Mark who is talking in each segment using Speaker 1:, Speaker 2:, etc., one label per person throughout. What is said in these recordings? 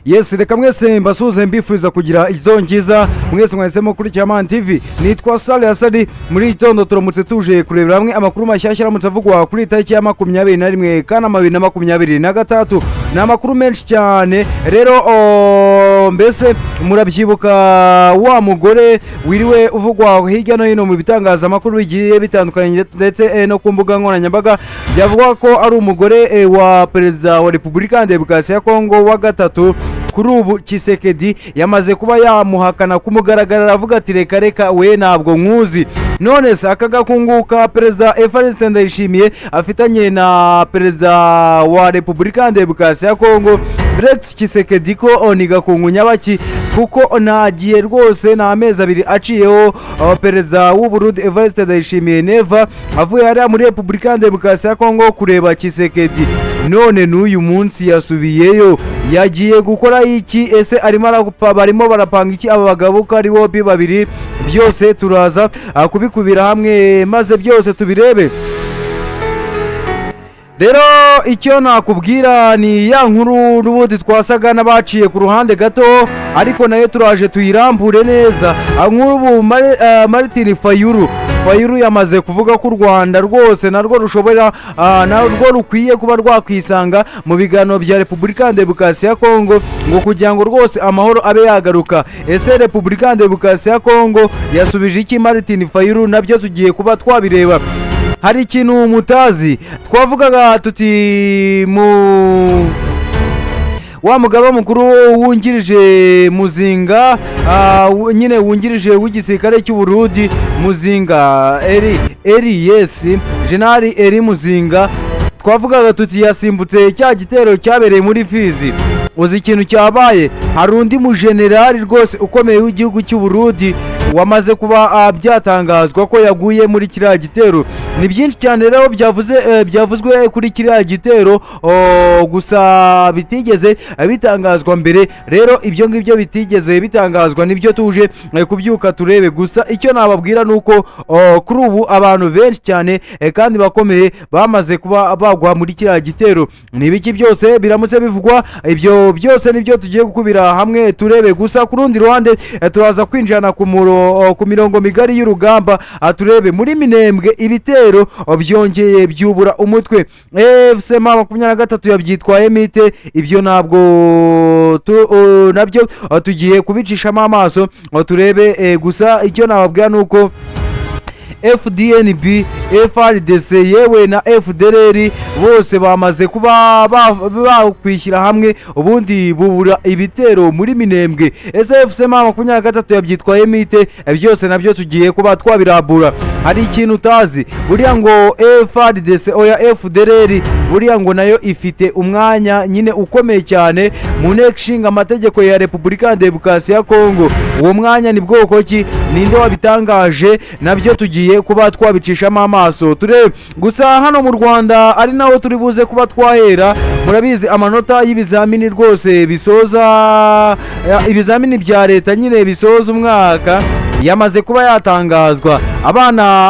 Speaker 1: Yes, reka mwese mbasuze mbifuriza kugira igitondo mwese mwahisemo kuri Cyamana TV. Nitwa Sale Asadi. Muri igitondo turamutse tuje kurebera hamwe amakuru mashyashya aramutse avugwa kuri tariki ya 21 Kanama 2023. Ni amakuru menshi cyane. Rero mbese murabyibuka wa mugore wiriwe uvugwa hirya no hino mu bitangaza amakuru bigiye bitandukanye ndetse no ku mbuga nkoranyambaga, byavuga ko ari umugore wa Perezida wa Repubulika ya Demokarasi ya Kongo wa gatatu. Kuri ubu Tshisekedi yamaze kuba yamuhakana kumugaragara, aravuga ati reka we ntabwo nkuzi. None se akagakunguka Perezida Evariste Ndayishimiye afitanye na Perezida wa Repubulika ya Demokarasi ya Kongo Felix Tshisekedi ko ni gakungu nyabaki, kuko nagiye rwose na amezi abiri aciyeho Perezida w'u Burundi Evariste Ndayishimiye neva avuye ari muri Repubulika ya Demokarasi ya Kongo kureba Tshisekedi. None n'uyu munsi yasubiyeyo, yagiye gukora iki? Ese barimo barapanga iki aba bagabo ko ari bombi babiri? Byose turaza kubikubira hamwe maze byose tubirebe. Rero icyo nakubwira ni ya nkuru n'ubundi twasaga n'abaciye ku ruhande gato, ariko nayo turaje tuyirambure neza. Nk'ubu Martin Fayulu yamaze kuvuga ko u Rwanda rwose narwo rushobora narwo rukwiye kuba rwakwisanga mu biganiro bya Repubulika ya Demokarasi ya Kongo, ngo kugira ngo rwose amahoro abe yagaruka. Ese Repubulika ya Demokarasi ya Kongo yasubije iki Martin Fayulu? Nabyo tugiye kuba twabireba. Hari ikintu mutazi, twavugaga tuti wa mugaba mukuru wungirije Muzinga, nyine wungirije w'igisirikare cy'u Burundi Muzinga yes, General Eri Muzinga, twavugaga tuti yasimbutse cya gitero cyabereye muri Fizi. Uzi ikintu cyabaye? Hari undi mu general rwose ukomeye w'igihugu cy'u Burundi wamaze kuba byatangazwa ko yaguye muri kiriya gitero. Ni byinshi cyane rero byavuzwe kuri kiriya gitero, gusa bitigeze bitangazwa mbere. Rero ibyo ngibyo bitigeze bitangazwa nibyo tuje kubyuka turebe. Gusa icyo nababwira nuko kuri ubu abantu benshi cyane kandi bakomeye bamaze kuba bagwa muri kiriya gitero. Ni biki byose biramutse bivugwa? Ibyo byose nibyo tugiye gukubira hamwe turebe. Gusa ku rundi ruhande turaza kwinjirana ku mirongo migari y'urugamba, turebe muri Minembwe ibitero byongeye byubura umutwe. FCM 23 yabyitwaye mite. Ibyo nabwo nabyo tugiye kubicishamo amaso turebe. Gusa icyo nababwira nuko FDNB, FRDC yewe na FDLR bose bamaze kuba bakwishyira hamwe ubundi bubura ibitero muri Minembwe. FCM 23 yabyitwaye mite. Byose nabyo tugiye kuba twabirabura. Hari ikintu utazi, buriya ngo FRDC oya FDLR buriya ngo nayo ifite umwanya nyine ukomeye cyane mu nteko ishinga amategeko ya Repubulika ya Demokarasi ya Kongo. Uwo mwanya ni bwoko ki? Ninde wabitangaje? Nabyo tugiye kuba twabicishamo amaso turebe. Gusa hano mu Rwanda ari naho turi buze kuba twahera. Murabizi amanota y'ibizamini rwose bisoza ibizamini bya leta nyine bisoza umwaka yamaze kuba yatangazwa.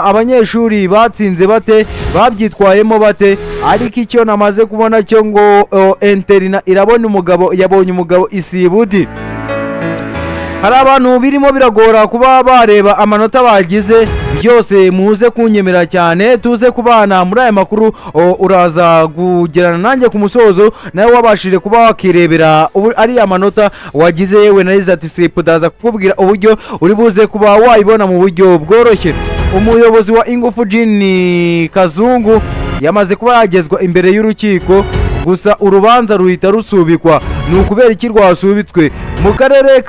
Speaker 1: Abanyeshuri batsinze bate, babyitwayemo bate? Ariko icyo namaze kubona cyo ngo interina yabonye umugabo isibudi. Hari abantu birimo biragora kuba bareba amanota bagize. Byose muze kunyemera cyane tuze kubana muri aya makuru. Uraza kugerana nanjye ku musozo nawe wabashije kuba wakirebera ari amanota wagize. Yewe nariza ati slip daza kukubwira uburyo uri buze kuba wayibona mu buryo bworoshye. Umuyobozi wa Ingufu Jean Kazungu yamaze kuba yagezwa imbere y'urukiko, gusa urubanza ruhita rusubikwa. Ni ukubera iki rwasubitswe? Mu karere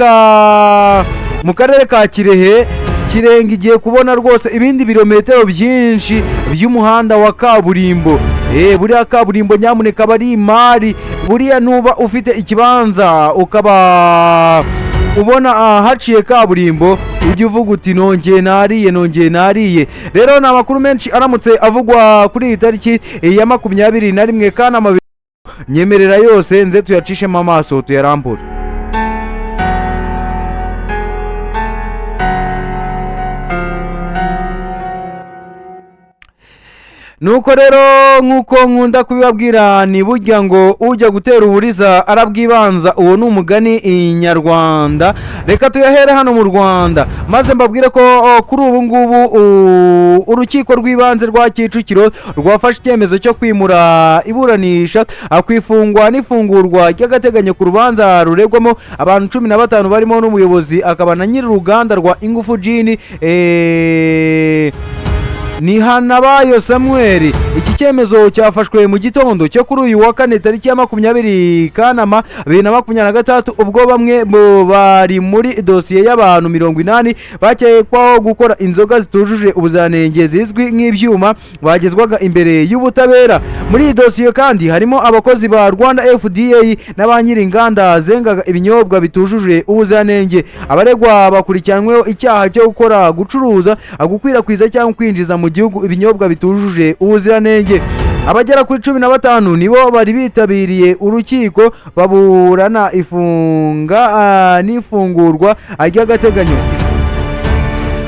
Speaker 1: ka Kirehe igiye kubona rwose ibindi birometero byinshi by'umuhanda wa kaburimbo. Buriya kaburimbo nyamuneka bari imari. Buriya nuba ufite ikibanza ukaba ubona haciye kaburimbo, ujye uvuga uti nongeye nariye. Rero ni amakuru menshi aramutse avugwa kuri iyi tariki ya 21 Kanama. Nyemerera yose nze tuyacishemo amaso tuyarambure. nuko rero nk'uko nkunda kubibabwira ni burya ngo ujya gutera uburiza arabwibanza, uwo ni umugani nyarwanda. Reka tuyahere hano mu Rwanda maze mbabwire ko kuri ubu ngubu urukiko rw'ibanze rwa Kicukiro rwafashe icyemezo cyo kwimura iburanisha ku ifungwa n'ifungurwa ry'agateganyo ku rubanza ruregwamo abantu 15 barimo n'umuyobozi akaba na nyiri uruganda rwa Ingufu Gin ni Hanabayo Samuel. Iki cyemezo cyafashwe mu gitondo cyo kuri uyu wa kane tariki ya 20 Kanama 2023 ubwo bamwe bari muri dosiye y'abantu 80 bakekwaho gukora inzoga zitujuje ubuziranenge zizwi nk'ibyuma bagezwaga imbere y'ubutabera. Muri iyi dosiye kandi harimo abakozi ba Rwanda FDA n'abanyiri inganda zengaga ibinyobwa bitujuje ubuziranenge. Abaregwa bakurikiranweho icyaha cyo gukora, gucuruza, gukwirakwiza cyangwa kwinjiza mu gihugu ibinyobwa bitujuje ubuziranenge. Abagera kuri 15 nibo bari bitabiriye urukiko baburana ifunga n'ifungurwa ry'agateganyo.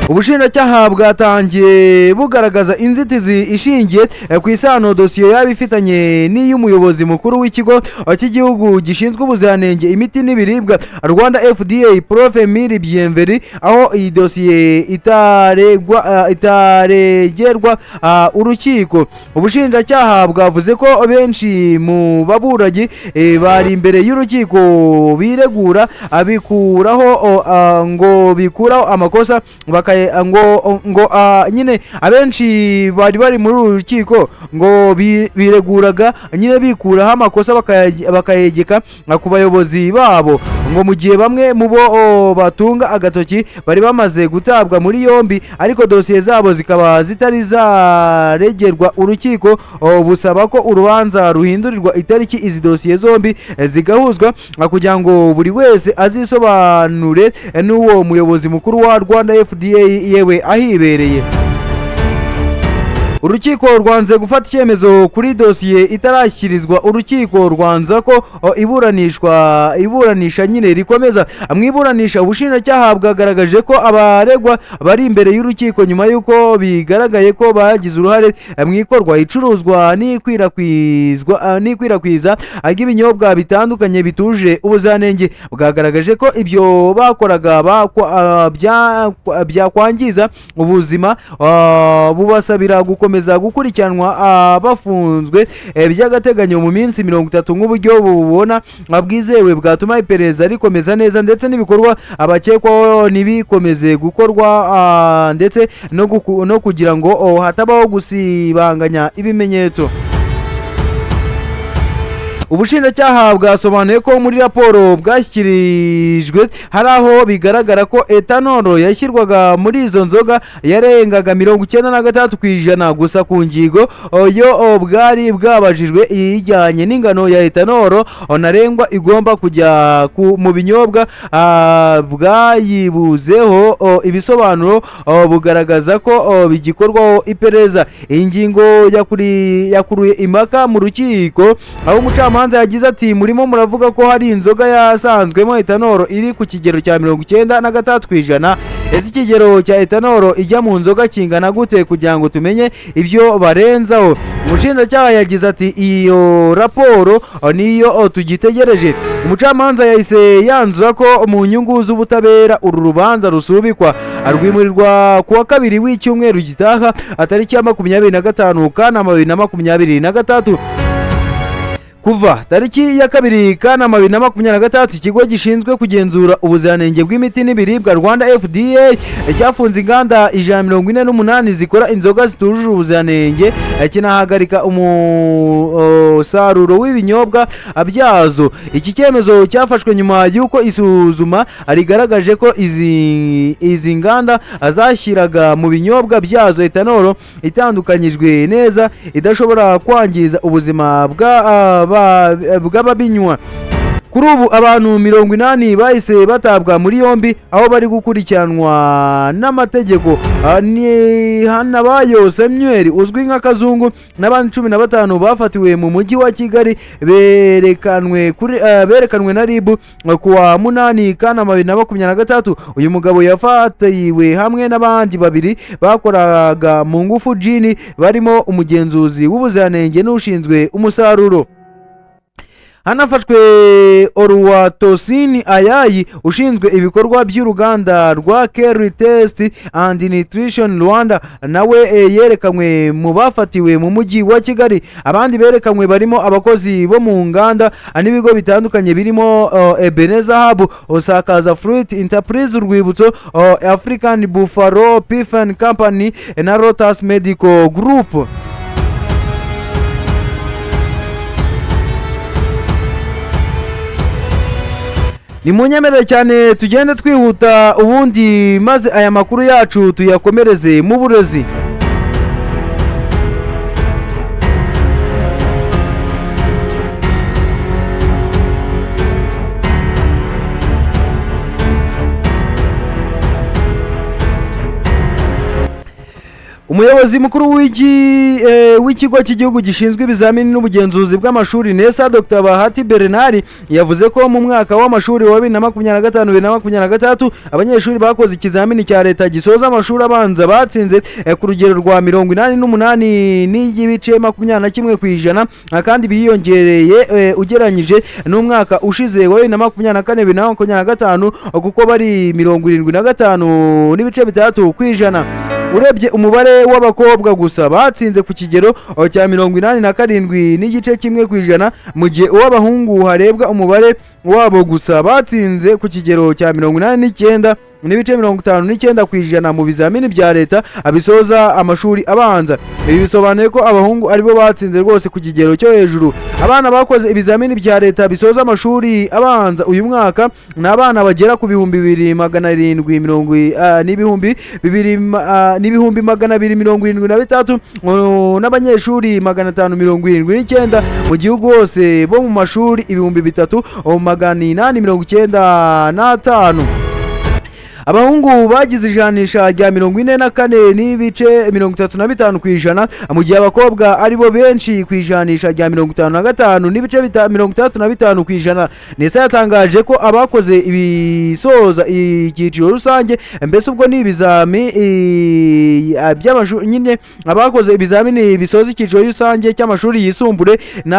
Speaker 1: Ubushinjacyaha bwatangiye bugaragaza inzitizi ishingiye ku isano dosiye y'abifitanye n'iy'umuyobozi mukuru w'ikigo cy'igihugu gishinzwe ubuziranenge imiti n'ibiribwa Rwanda FDA Prof Emile Bienvenu, aho iyi dosiye itaregerwa urukiko. Ubushinjacyaha bwavuze ko benshi mu baburagi bari imbere y'urukiko biregura abikuraho ngo bikuraho amakosa ngo nyine abenshi bari muri uru rukiko ngo bireguraga nyine bikuraho amakosa bakayegeka ku bayobozi babo, ngo mu gihe bamwe mu bo batunga agatoki bari bamaze gutabwa muri yombi ariko dosiye zabo zikaba zitari zaregerwa urukiko. Busaba ko urubanza ruhindurirwa itariki izi dosiye zombi zigahuzwa kugira ngo buri wese azisobanure n'uwo muyobozi mukuru wa Rwanda FDA yewe ahibereye. Urukiko rwanze gufata icyemezo kuri dosiye itarashyirizwa urukiko, rwanza ko iburanisha nyine rikomeza. Mwiburanisha ubushinjacyaha bwagaragaje ko abaregwa bari imbere y'urukiko nyuma y'uko bigaragaye ko bagize uruhare mu ikorwa, icuruzwa n'ikwirakwiza ry'ibinyobwa bitandukanye bituje ubuziranenge. Bwagaragaje ko ibyo bakoraga byakwangiza ubuzima, bubasabira gukomeza gukurikiranwa bafunzwe by'agateganyo mu minsi 30 nk'uburyo bubona bwizewe bwatuma iperereza rikomeza neza ndetse n'ibikorwa abakekwaho nibikomeze gukorwa ndetse no kugira ngo hatabaho gusibanganya ibimenyetso. Ubushinjacyaha bwasobanuye ko muri raporo bwashyikirijwe hari aho bigaragara ko etanolo yashyirwaga muri izo nzoga yarengaga 93% gusa ku ngingo yo bwari bwabajijwe ijyanye n'ingano ya etanolo ntarengwa igomba kujya mu binyobwa bwayibuzeho ibisobanuro bugaragaza ko bigikorwaho iperereza. Iyi ngingo yakuruye impaka mu rukiko aho umucamanza yagize ati murimo muravuga ko hari inzoga yasanzwemo etanolo iri ku kigero cya 93%. Ese ikigero cya etanolo ijya mu nzoga kingana gute kugira ngo tumenye ibyo barenzaho? Umushinjacyaha yagize ati iyo raporo niyo tugitegereje. Umucamanza yahise yanzura ko mu nyungu z'ubutabera uru rubanza rusubikwa rwimurirwa kuwa 2 w'icyumweru gitaha tariki ya 25 Kanama 2023. Kuva tariki ya 2 Kanama 2023 ikigo gishinzwe kugenzura ubuziranenge bw'imiti n'ibiribwa Rwanda FDA cyafunze inganda 148 zikora inzoga zitujuje ubuziranenge, kinahagarika umusaruro w'ibinyobwa byazo. Iki cyemezo cyafashwe nyuma y'uko isuzuma rigaragaje ko izi nganda zashyiraga mu binyobwa byazo etanolo itandukanyijwe neza idashobora kwangiza ubuzima bw'ababinywa. kuri ubu abantu 80 bahise batabwa muri yombi aho bari gukurikiranwa n'amategeko. Ni Hanabayo Samuel uzwi nka Kazungu n'abandi 15 bafatiwe mu mujyi wa Kigali berekanwe na RIB kuwa 8 Kanama 2023. Uyu mugabo yafatiwe hamwe n'abandi babiri bakoraga mu ngufu jini barimo umugenzuzi w'ubuziranenge n'ushinzwe umusaruro. Hanafashwe Oluwatosin Ayayi ushinzwe ibikorwa by'uruganda rwa Kerry Test and Nutrition Rwanda, nawe yerekanwe mu bafatiwe mu mujyi wa Kigali. Abandi berekanwe barimo abakozi bo mu nganda n'ibigo bitandukanye birimo Ebenezer Hub, Osakaza Fruit Enterprise, Urwibutso, African Buffalo Beef Company na Lotus Medical Group. Ni munyemerere cyane tugende twihuta ubundi maze aya makuru yacu tuyakomereze mu burezi. Umuyobozi mukuru w'ikigo cy'igihugu gishinzwe ibizamini n'ubugenzuzi bw'amashuri NESA Dr. Bahati Bernard yavuze ko mu mwaka w'amashuri wa 2025-2026 abanyeshuri bakoze ikizamini cya leta gisoza amashuri abanza batsinze ku rugero rwa 88.21%, kandi biyongereye ugereranyije n'umwaka ushize wa 2024-2025 kuko bari 75.3%. Urebye umubare w'abakobwa gusa batsinze ku kigero cya 87.1%, mu gihe uw'abahungu harebwa umubare wabo gusa batsinze ku kigero cya 89.59% mu bizamini bya leta abisoza amashuri abanza. Ibi bisobanuye ko abahungu aribo batsinze rwose ku kigero cyo hejuru. Abana bakoze ibizamini bya leta bisoza amashuri abanza uyu mwaka ni abana bagera ku 2,770 n'ibihumbi 273 n'abanyeshuri 579 mu gihugu hose bo mu mashuri 3,895. Abahungu bagize ijanisha rya 44.35%, mu gihe abakobwa aribo benshi ku ijanisha rya 55.35%. NESA yatangaje ko abakoze ibisoza icyiciro rusange, mbese ubwo ni ibizami by'amashuri nyine, abakoze ibizamini bisoza icyiciro rusange cy'amashuri yisumbuye ni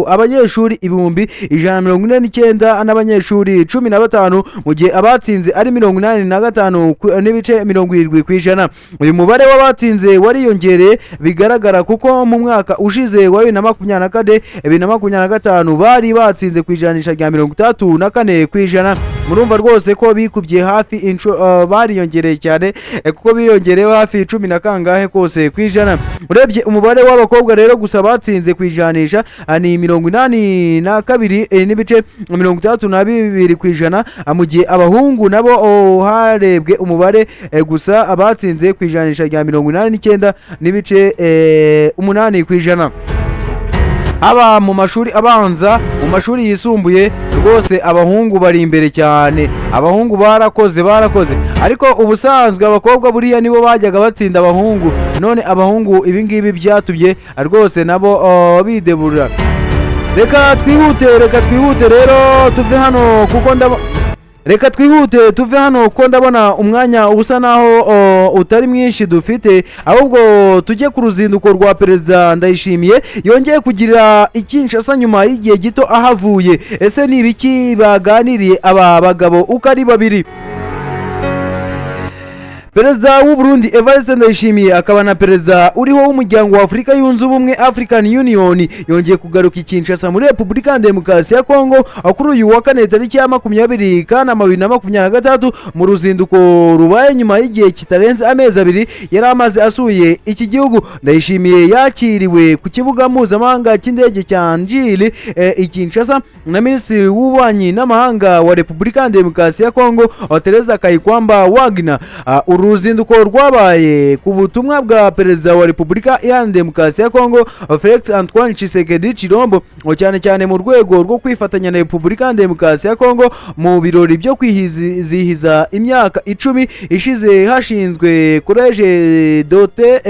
Speaker 1: abanyeshuri 149 n'abanyeshuri 15, mu gihe abatsinze ari 85.70%. Uyu mubare w'abatsinze wariyongereye bigaragara kuko mu mwaka ushize wa 2024-2025 bari batsinze ku ijanisha rya 34%. Murumva rwose ko bikubye hafi bariyongereye cyane kuko biyongereyeho hafi 10 na kangahe kose ku ijana. Urebye umubare w'abakobwa rero gusa batsinze ku ijanisha ni 82.32%, mu gihe abahungu nabo harebwe umubare gusa abatsinze ku ijanisha rya 89.8%. Aba mu mashuri abanza, mu mashuri yisumbuye rwose abahungu bari imbere cyane. Abahungu barakoze, ariko ubusanzwe abakobwa buriya nibo bajyaga batsinda abahungu, none abahungu ibingibi byatubye rwose nabo bideburira. Reka twihute rero tuve hano kuko Reka twihute tuve hano ko ndabona umwanya ubusa naho utari mwinshi dufite, ahubwo tujye ku ruzinduko rwa Perezida Ndayishimiye yongeye kugira Kinshasa nyuma y'igihe gito ahavuye. Ese ni ibiki baganiriye aba bagabo uko ari babiri? Perezida w'u Burundi Evariste Ndayishimiye akaba na perezida uriho w'umuryango wa Afurika yunze ubumwe African Union yongeye kugaruka Kinshasa muri Repubulika ya Demokarasi ya Kongo kuri uyu wa 4 tariki ya 20 Kanama 2023 mu ruzinduko rubaye nyuma y'igihe kitarenze amezi abiri yari amaze asuye iki gihugu. Ndayishimiye yakiriwe ku kibuga mpuzamahanga cy'indege cya Njili Kinshasa na Minisitiri w'Ububanyi n'Amahanga wa Repubulika ya Demokarasi ya Kongo Teresa Kayikwamba Wagner. uru ruzinduko rwabaye ku butumwa bwa perezida wa Repubulika Iharanira Demokarasi ya Kongo Felix Antoine Tshisekedi Tshilombo, cyane cyane mu rwego rwo kwifatanya na Repubulika Iharanira Demokarasi ya Kongo mu birori byo kwizihiza imyaka 10 ishize hashinzwe Collège dotés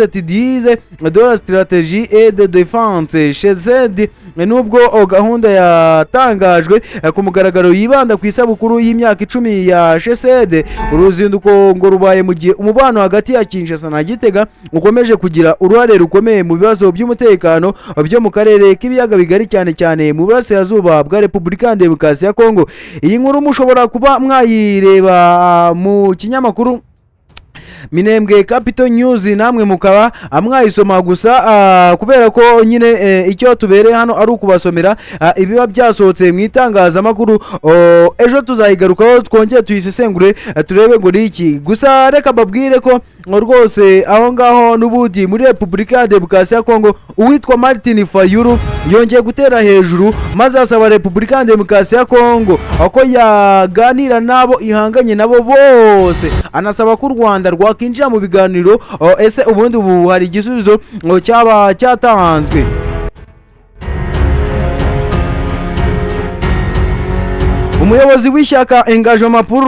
Speaker 1: étudies de la stratégie et de défense CESED. Nubwo gahunda yatangajwe ku mugaragaro yibanda ku isabukuru y'imyaka 10 ya CESED, uruzinduko ngo rubaye mu gihe umubano hagati ya Kinshasa na Gitega ukomeje kugira uruhare rukomeye mu bibazo by'umutekano byo mu karere k'ibiyaga bigari, cyane cyane mu burasirazuba bwa Repubulika ya Demokarasi ya Kongo. Iyi nkuru mushobora kuba mwayireba mu kinyamakuru Minembwe Capital News, namwe mukaba mwayisoma gusa kubera ko nyine icyo tubereye hano ari ukubasomera ibiba byasohotse mu itangazamakuru. Ejo tuzayigarukaho twongeye tuyisesengure turebe ngo ni iki. Gusa reka babwire ko rwose aho ngaho n'ubudi muri Repubulika ya Demokarasi ya Kongo uwitwa Martin Fayulu yongeye gutera hejuru, maze asaba Repubulika ya Demokarasi ya Kongo ako yaganira nabo ihanganye nabo bose, anasaba ko u Rwanda rwakinjira mu biganiro. Ese ubundi ubu hari igisubizo cyaba cyatanzwe? Umuyobozi w'ishyaka Engagement pour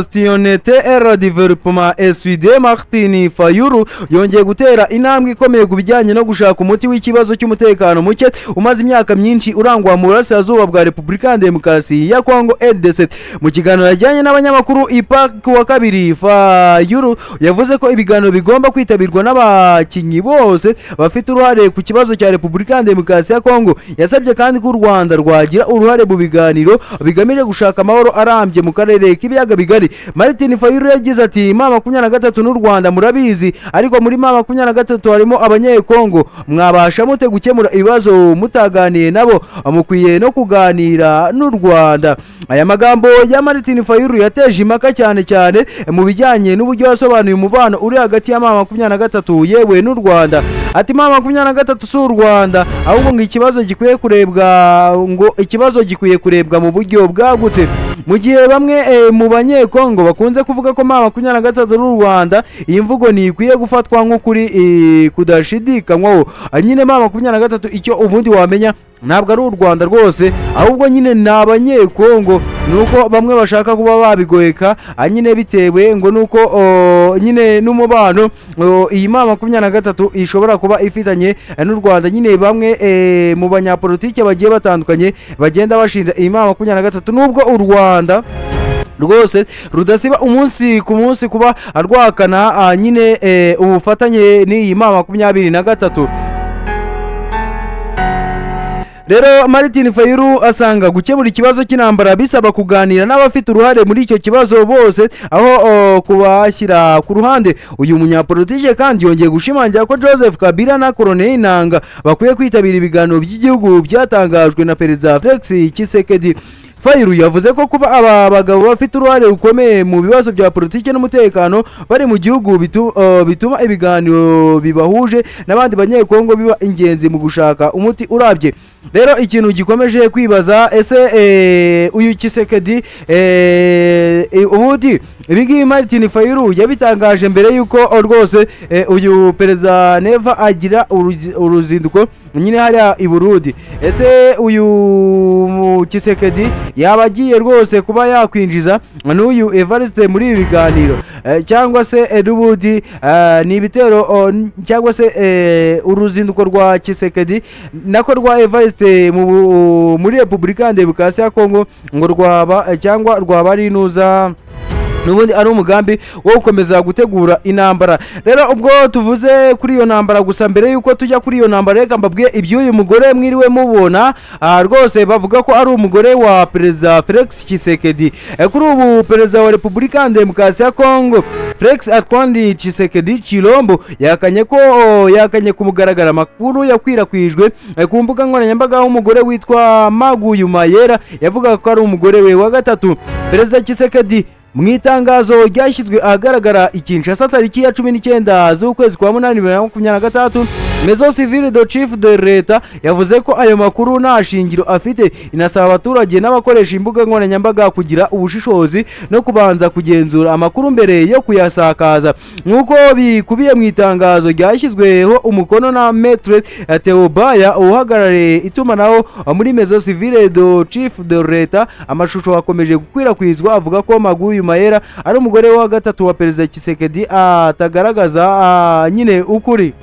Speaker 1: Citoyenneté et le Développement SUD Martin Fayulu yongeye gutera intambwe ikomeye ku bijyanye no gushaka umuti w'ikibazo cy'umutekano muke umaze imyaka myinshi urangwa mu burasirazuba bwa Repubulika ya Demokarasi ya Kongo RDC. Mu kiganiro yajyanye n'abanyamakuru IPAC wa kabiri, Fayulu yavuze ko ibiganiro bigomba kwitabirwa n'abakinyi bose bafite uruhare ku kibazo cya Repubulika ya Demokarasi ya Kongo. Yasabye kandi ko u Rwanda rwagira uruhare mu biganiro bigamije gushaka amahoro arambye mu karere k'ibiyaga bigari. Martin Fayulu yagize ati M23 n'u Rwanda murabizi, ariko muri M23 harimo abanyekongo. Mwabasha mute gukemura ibibazo mutaganiye nabo? Mukwiye no kuganira n'u Rwanda. Aya magambo ya Martin Fayulu yateje impaka cyane cyane mu bijyanye n'uburyo yasobanuye umubano uri hagati ya M23 yewe n'u Rwanda. Ati M23 si u Rwanda, ahubwo ngo ikibazo gikwiye kurebwa mu buryo bwagutse. Mu gihe bamwe mu banyekongo bakunze kuvuga ko M23 ari u Rwanda, iyi mvugo ni ikwiye gufatwa nk'ukuri kudashidikanywaho. Nyine M23 icyo ubundi wamenya ntabwo ari u Rwanda rwose, ahubwo nyine ni abanyekongo, nuko bamwe bashaka kuba babigoyeka nyine bitewe ngo nuko nyine n'umubano iyi M23 ishobora kuba ifitanye n'u Rwanda. Nyine bamwe mu banyapolitike bagiye batandukanye bagenda bashinja iyi M23, nubwo u Rwanda rwose rudasiba umunsi ku munsi kuba rwakana nyine ubufatanye n'iyi M23. Rero Martin Fayulu asanga gukemura ikibazo cy'intambara bisaba kuganira n'abafite uruhare muri icyo kibazo bose, aho kubashyira ku ruhande. Uyu munyapolitike kandi yongeye gushimangira ko Joseph Kabila na Corneille Nangaa bakwiye kwitabira ibiganiro by'igihugu byatangajwe na Perezida Felix Tshisekedi. Fayulu yavuze ko kuba aba bagabo bafite uruhare rukomeye mu bibazo bya politike n'umutekano bari mu gihugu bituma ibiganiro bibahuje n'abandi banyekongo biba ingenzi mu gushaka umuti urabye. Rero ikintu gikomeje kwibaza, ese uyu Tshisekedi ubundi ibingibi Martin Fayulu yabitangaje mbere yuko rwose uyu Perezida Neva agira uruzinduko nyine hariya i Burundi. Ese uyu Tshisekedi yaba agiye rwose kuba yakwinjiza n'uyu Evariste muri ibi biganiro, cyangwa se n'ubundi ni ibitero cyangwa se uruzinduko rwa Tshisekedi nako rwa Evariste muri Repubulika ya Demokarasi ya Kongo ngo rwaba ari inuza nubundi ari umugambi wo gukomeza gutegura intambara. Rero ubwo tuvuze kuri iyo ntambara, gusa mbere yuko tujya kuri iyo ntambara reka mbabwiye iby'uyu mugore mwiriwe mubona. Rwose bavuga ko ari umugore wa Perezida Felix Tshisekedi. Kuri ubu Perezida wa Repubulika ya Demokarasi ya Kongo Felix Antoine Tshisekedi Tshilombo yakanye ku mugaragaro amakuru yakwirakwijwe ku mbuga nkoranyambaga umugore witwa Maguyu Mayera yavuga ko ari umugore we wa gatatu. Perezida Tshisekedi mu itangazo ryashyizwe ahagaragara i Kinshasa tariki ya 19 z'ukwezi kwa 8 2023 Maison Civile de Chief de Leta yavuze ko ayo makuru nta shingiro afite, inasaba abaturage n'abakoresha imbuga nkoranyambaga kugira ubushishozi no kubanza kugenzura amakuru mbere yo kuyasakaza. Nk'uko bikubiye mu itangazo ryashyizweho umukono na Maître Theobaya uhagarariye itumanaho muri Maison Civile de Chief de Leta, amashusho akomeje gukwirakwizwa avuga ko Maguyu Mayera ari umugore wa gatatu wa Perezida Tshisekedi atagaragaza nyine ukuri.